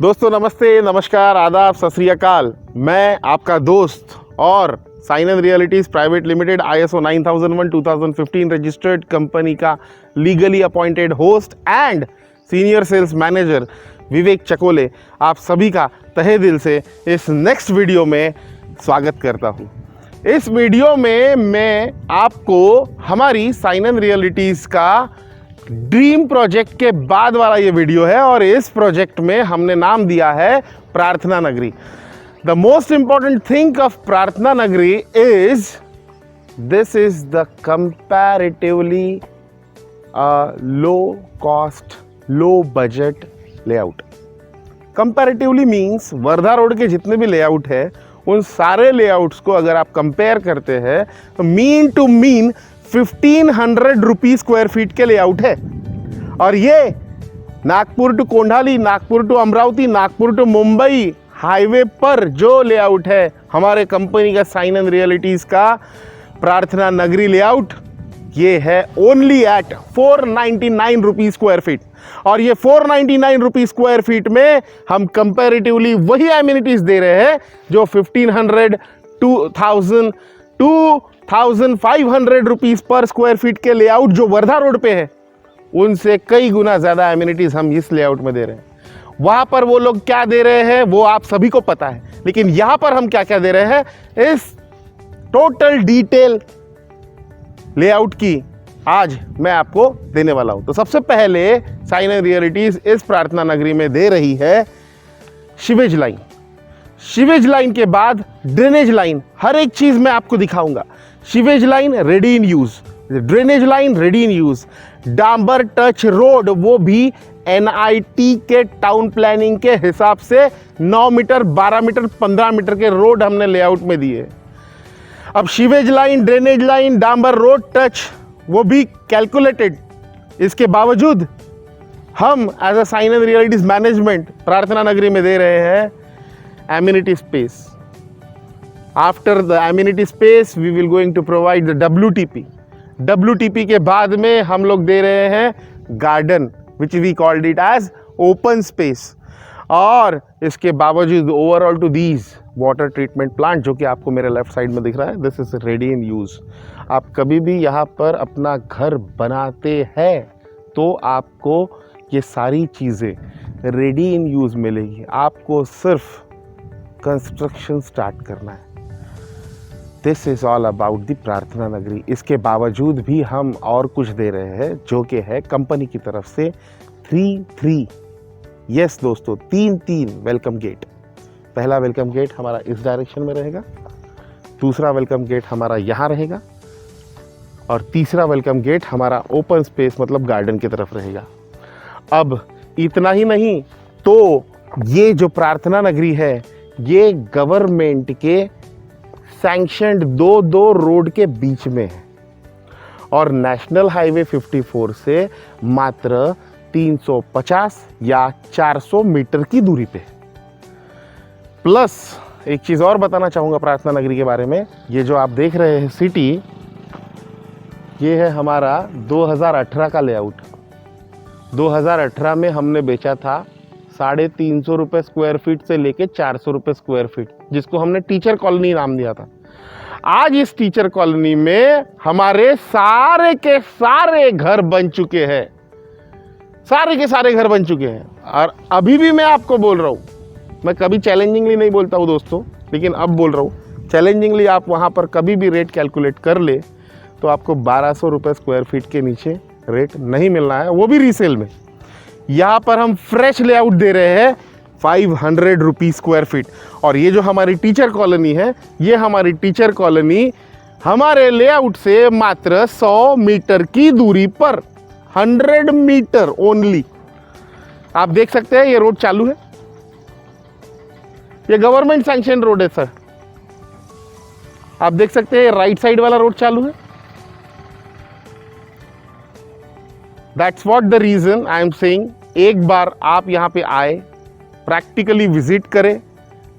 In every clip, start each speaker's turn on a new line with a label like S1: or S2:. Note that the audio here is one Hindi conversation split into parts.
S1: दोस्तों नमस्ते, नमस्कार, आदाब, सत श्री अकाल। मैं आपका दोस्त और Sainan realities private limited ISO 9001 2015 registered company का legally appointed host and senior sales manager Vivek Chakole आप सभी का तहे दिल से इस नेक्स्ट वीडियो में स्वागत करता हूं। इस वीडियो में मैं आपको हमारी साइनन रियलिटीज़ का ड्रीम प्रोजेक्ट के बाद वाला ये वीडियो है और इस प्रोजेक्ट में हमने नाम दिया है प्रार्थना नगरी। The most important thing of प्रार्थना नगरी is this is the comparatively low cost low budget layout. Comparatively means Wardha road के जितने भी लेआउट है उन सारे लेआउट्स को अगर आप कंपेयर करते हैं तो mean to mean 1500 rupees square feet के लेआउट है। और ये Nagpur to Kondhali, Nagpur to Amravati, Nagpur to Mumbai highway पर जो लेआउट है हमारे कंपनी का साइनन रियलिटीज़ का प्रार्थना नगरी लेआउट, ये है only at 499 rupees square feet. और ये 499 रुपीज स्क्वायर फीट में हम कंपैरेटिवली वही एमिनिटीज दे रहे हैं जो 1500, 2000, 2500 रुपीज पर स्क्वायर फीट के लेआउट जो वर्धा रोड पे है उनसे कई गुना ज़्यादा एमिनिटीज हम इस लेआउट में दे रहे हैं। वहाँ पर वो लोग क्या दे रहे हैं वो आप सभी को पता है, लेकिन यहाँ पर हम क्या क्या दे रहे हैं इस टोटल डिटेल लेआउट की आज मैं आपको देने वाला हूँ। तो सबसे पहले साइनन रियलिटीज़ इस प्रार्थना नगरी में दे रही है सीवेज लाइन। सीवेज लाइन के बाद ड्रेनेज लाइन, हर एक चीज़ मैं आपको दिखाऊंगा। Sewage line ready in use, drainage line ready in use, डांबर टच रोड वो भी NIT के टाउन प्लानिंग के हिसाब से 9 मीटर, 12 मीटर, 15 मीटर के रोड हमने लेआउट में दिए। अब सीवेज लाइन, ड्रेनेज लाइन, डांबर रोड टच वो भी कैलकुलेटेड। इसके बावजूद हम as a Sainan realities management Prarthana Nagari में दे रहे हैं amenity space. After the amenity space we will going to provide the WTP। WTP के बाद में हम लोग दे रहे हैं garden which we called it as open space. और इसके बावजूद overall to these water treatment plant जो कि आपको मेरे लेफ्ट साइड में दिख रहा है, this is ready in use. आप कभी भी यहाँ पर अपना घर बनाते हैं तो आपको ये सारी चीज़ें रेडी इन यूज़ मिलेगी। आपको सिर्फ कंस्ट्रक्शन स्टार्ट करना है। This is all about the प्रार्थना नगरी। इसके बावजूद भी हम और कुछ दे रहे हैं जो कि है कंपनी की तरफ से 3 यस दोस्तों, 3 वेलकम गेट। पहला वेलकम गेट हमारा इस डायरेक्शन में रहेगा, दूसरा वेलकम गेट हमारा यहाँ रहेगा और तीसरा वेलकम गेट हमारा ओपन स्पेस मतलब गार्डन की तरफ रहेगा। अब इतना ही नहीं, तो ये जो प्रार्थना नगरी है ये गवर्नमेंट के सैंक्शनड दो रोड के बीच में है और नेशनल हाईवे 54 से मात्र 350 या 400 मीटर की दूरी पे। प्लस एक चीज़ और बताना चाहूँगा प्रार्थना नगरी के बारे में। ये जो आप देख रहे हैं सिटी, ये है हमारा 2018 का लेआउट। 2018 में हमने बेचा था 350 रुपये स्क्वायर फीट से लेके 400 रुपये स्क्वायर फीट, जिसको हमने टीचर कॉलोनी नाम दिया था। आज इस टीचर कॉलोनी में हमारे सारे के सारे घर बन चुके हैं, सारे के सारे घर बन चुके हैं। और अभी भी मैं आपको बोल रहा हूँ, मैं कभी चैलेंजिंगली नहीं बोलता हूँ दोस्तों, लेकिन अब बोल रहा हूँ चैलेंजिंगली। आप वहाँ पर कभी भी रेट कैलकुलेट कर ले तो आपको 1200 रुपये स्क्वायर फीट के नीचे रेट नहीं मिलना है, वो भी रीसेल में। यहाँ पर हम फ्रेश लेआउट दे रहे हैं 500 रुपीज स्क्वायर फीट। और ये जो हमारी टीचर कॉलोनी है, ये हमारी टीचर कॉलोनी हमारे लेआउट से मात्र 100 मीटर की दूरी पर, 100 मीटर ओनली। आप देख सकते हैं ये रोड चालू है, ये गवर्नमेंट सैंक्शन रोड है सर। आप देख सकते हैं राइट साइड वाला रोड चालू है। That's what the reason I am saying, एक बार आप यहाँ पे आए, प्रैक्टिकली विजिट करें,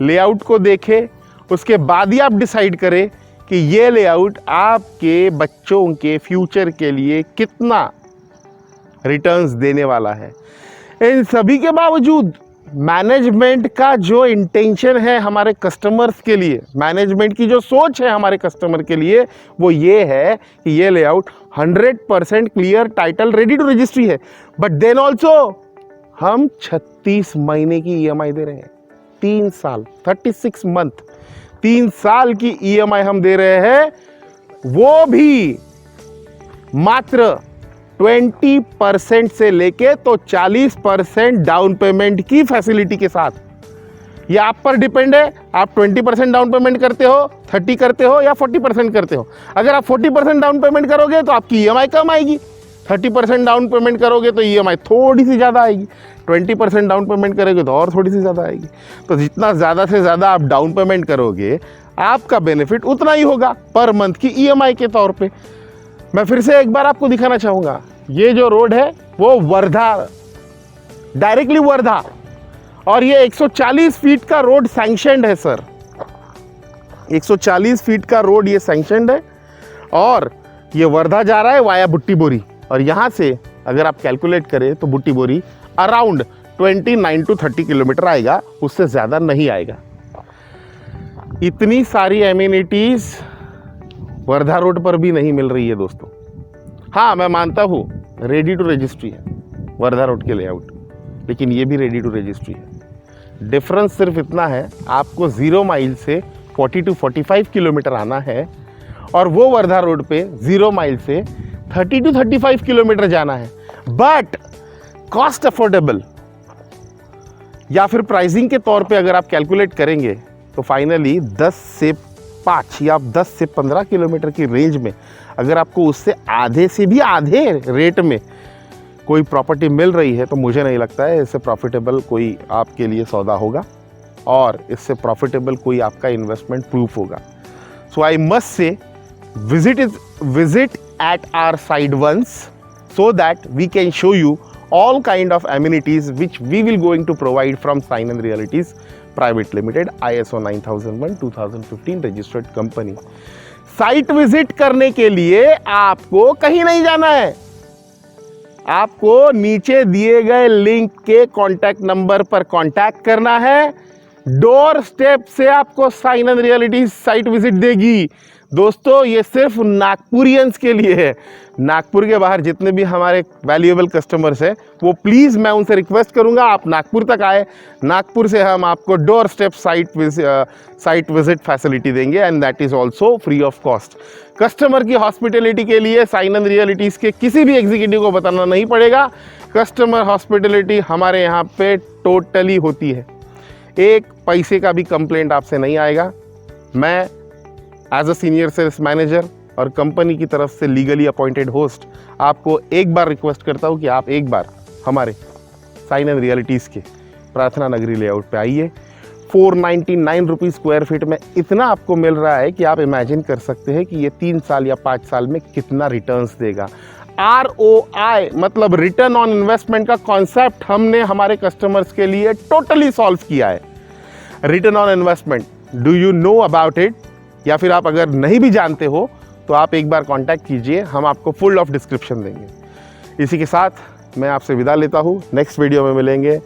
S1: लेआउट को देखें, उसके बाद ही आप डिसाइड करें कि ये लेआउट आपके बच्चों के फ्यूचर के लिए कितना रिटर्न्स देने वाला है। इन सभी के बावजूद मैनेजमेंट का जो इंटेंशन है हमारे कस्टमर्स के लिए, मैनेजमेंट की जो सोच है हमारे कस्टमर के लिए, वो ये है कि ये layout 100% clear title ready to registry है। बट देन ऑल्सो हम 36 महीने की ईएमआई दे रहे हैं, 3 साल 36 मंथ 3 साल की ईएमआई हम दे रहे हैं, वो भी मात्र 20% से लेके तो 40% डाउन पेमेंट की फैसिलिटी के साथ। ये आप पर डिपेंड है, आप 20% डाउन पेमेंट करते हो, 30 करते हो या 40% करते हो। अगर आप 40% डाउन पेमेंट करोगे तो आपकी ईएमआई कम आएगी, 30% डाउन पेमेंट करोगे तो ईएमआई थोड़ी सी ज़्यादा आएगी, 20% डाउन पेमेंट करोगे तो और थोड़ी सी ज़्यादा आएगी। तो जितना ज़्यादा से ज़्यादा आप डाउन पेमेंट करोगे, आपका बेनिफिट उतना ही होगा पर मंथ की ईएमआई के तौर पे। मैं फिर से एक बार आपको दिखाना चाहूँगा, ये जो रोड है वो वर्धा, डायरेक्टली वर्धा, और ये 140 फीट का रोड सैंक्शनड है सर, 140 फीट का रोड ये सैंक्शनड है, और ये वर्धा जा रहा है वाया बुट्टी बोरी। और यहाँ से अगर आप कैलकुलेट करें तो बुट्टी बोरी अराउंड 29 to 30 किलोमीटर आएगा, उससे ज़्यादा नहीं आएगा। इतनी सारी एमिनिटीज़ वर्धा रोड पर भी नहीं मिल रही है दोस्तों। हाँ, मैं मानता हूँ रेडी टू रजिस्ट्री है वर्धा रोड के लेआउट, लेकिन ये भी रेडी टू रजिस्ट्री है। डिफरेंस सिर्फ इतना है, आपको 0 माइल से 40 to 45 किलोमीटर आना है, और वो वर्धा रोड पे 0 माइल से 30 to 35 किलोमीटर जाना है। बट कॉस्ट अफोर्डेबल, या फिर प्राइसिंग के तौर पे अगर आप कैलकुलेट करेंगे तो फाइनली 10 से 5 या 10 से 15 किलोमीटर की रेंज में अगर आपको उससे आधे से भी आधे रेट में कोई प्रॉपर्टी मिल रही है, तो मुझे नहीं लगता है इससे प्रॉफिटेबल कोई आपके लिए सौदा होगा, और इससे प्रॉफिटेबल कोई आपका इन्वेस्टमेंट प्रूफ होगा। So I must say visit at our site once, so that we can show you all kind of amenities which we will going to provide from Sign and Realities Private Limited, ISO 9001 2015 registered company। Site visit करने के लिए आपको कहीं नहीं जाना है, आपको नीचे दिए गए लिंक के कॉन्टैक्ट नंबर पर कॉन्टैक्ट करना है। डोर स्टेप से आपको sign and reality site visit देगी। दोस्तों, ये सिर्फ नागपुरियंस के लिए है। नागपुर के बाहर जितने भी हमारे वैल्यूएबल कस्टमर्स हैं, वो प्लीज़ मैं उनसे रिक्वेस्ट करूंगा आप नागपुर तक आए। नागपुर से हम आपको door step site visit facility देंगे, and that is also free of cost. Customer की हॉस्पिटलिटी के लिए साइन एंड रियलिटीज़ के किसी भी एग्जीक्यूटिव को बताना नहीं पड़ेगा। कस्टमर हॉस्पिटलिटी हमारे यहाँ पे टोटली होती है, एक पैसे का भी कंप्लेंट आपसे नहीं आएगा। मैं as a senior sales manager और कंपनी की तरफ से लीगली अपॉइंटेड होस्ट आपको एक बार रिक्वेस्ट करता हूँ कि आप एक बार हमारे साइन एंड रियलिटीज़ के प्रार्थना नगरी लेआउट पे आइए। 499 रुपीज़ स्क्वायर फीट में इतना आपको मिल रहा है कि आप इमेजिन कर सकते हैं कि ये 3 साल या 5 साल में कितना रिटर्न्स देगा। ROI मतलब रिटर्न ऑन इन्वेस्टमेंट का कॉन्सेप्ट हमने हमारे कस्टमर्स के लिए टोटली सॉल्व किया है। Return on investment, do you know about it? या फिर आप अगर नहीं भी जानते हो तो आप एक बार कांटेक्ट कीजिए, हम आपको फुल ऑफ डिस्क्रिप्शन देंगे। इसी के साथ मैं आपसे विदा लेता हूँ, नेक्स्ट वीडियो में मिलेंगे।